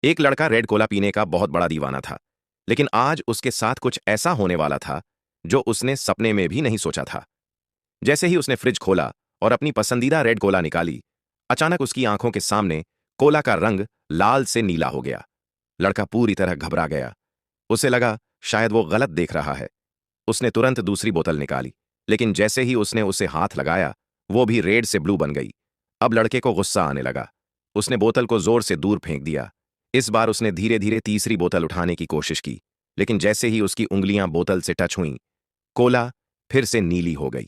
एक लड़का red Cola पीने का बहुत बड़ा दीवाना था, लेकिन आज उसके साथ कुछ ऐसा होने वाला था जो उसने सपने में भी नहीं सोचा था। जैसे ही उसने फ्रिज खोला और अपनी पसंदीदा रेड कोला निकाली, अचानक उसकी आंखों के सामने कोला का रंग लाल से नीला हो गया। लड़का पूरी तरह घबरा गया। उसे लगा शायद वो गलत देख रहा है। उसने तुरंत दूसरी बोतल निकाली, लेकिन जैसे ही उसने उसे हाथ लगाया, वो भी रेड से ब्लू बन गई। अब लड़के को गुस्सा आने लगा। उसने बोतल को जोर से दूर फेंक दिया। इस बार उसने धीरे धीरे तीसरी बोतल उठाने की कोशिश की, लेकिन जैसे ही उसकी उंगलियां बोतल से टच हुईं, कोला फिर से नीली हो गई।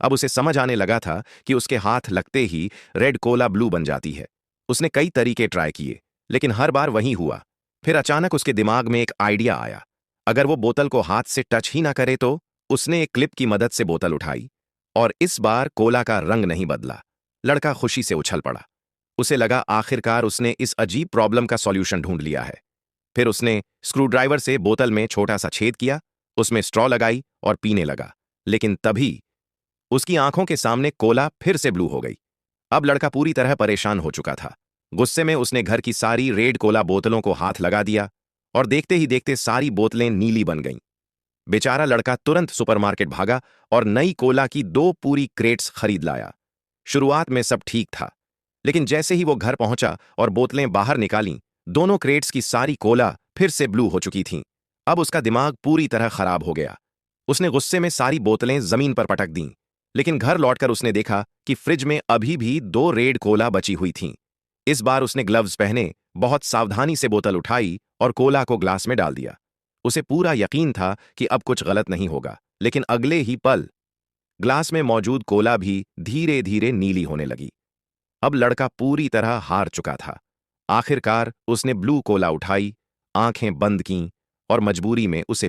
अब उसे समझ आने लगा था कि उसके हाथ लगते ही रेड कोला ब्लू बन जाती है। उसने कई तरीके ट्राई किए, लेकिन हर बार वही हुआ। फिर अचानक उसके दिमाग में एक आइडिया आया। अगर वो बोतल को हाथ से टच ही ना करे तो? उसने एक क्लिप की मदद से बोतल उठाई, और इस बार कोला का रंग नहीं बदला। लड़का खुशी से उछल पड़ा। उसे लगा आखिरकार उसने इस अजीब प्रॉब्लम का सॉल्यूशन ढूंढ लिया है। फिर उसने स्क्रूड्राइवर से बोतल में छोटा सा छेद किया, उसमें स्ट्रॉ लगाई और पीने लगा। लेकिन तभी उसकी आंखों के सामने कोला फिर से ब्लू हो गई। अब लड़का पूरी तरह परेशान हो चुका था। गुस्से में उसने घर की सारी रेड कोला बोतलों को हाथ लगा दिया, और देखते ही देखते सारी बोतलें नीली बन गईं। बेचारा लड़का तुरंत सुपरमार्केट भागा और नई कोला की 2 पूरी क्रेट्स खरीद लाया। शुरुआत में सब ठीक था, लेकिन जैसे ही वो घर पहुंचा और बोतलें बाहर निकालीं, दोनों क्रेट्स की सारी कोला फिर से ब्लू हो चुकी थीं। अब उसका दिमाग पूरी तरह खराब हो गया। उसने गुस्से में सारी बोतलें जमीन पर पटक दीं, लेकिन घर लौटकर उसने देखा कि फ्रिज में अभी भी 2 रेड कोला बची हुई थीं। इस बार उसने ग्लव्स पहने, बहुत सावधानी से बोतल उठाई और कोला को ग्लास में डाल दिया। उसे पूरा यकीन था कि अब कुछ गलत नहीं होगा, लेकिन अगले ही पल ग्लास में मौजूद कोला भी धीरे धीरे नीली होने लगी। अब लड़का पूरी तरह हार चुका था। आखिरकार उसने ब्लू कोला उठाई, आंखें बंद कीं और मजबूरी में उसे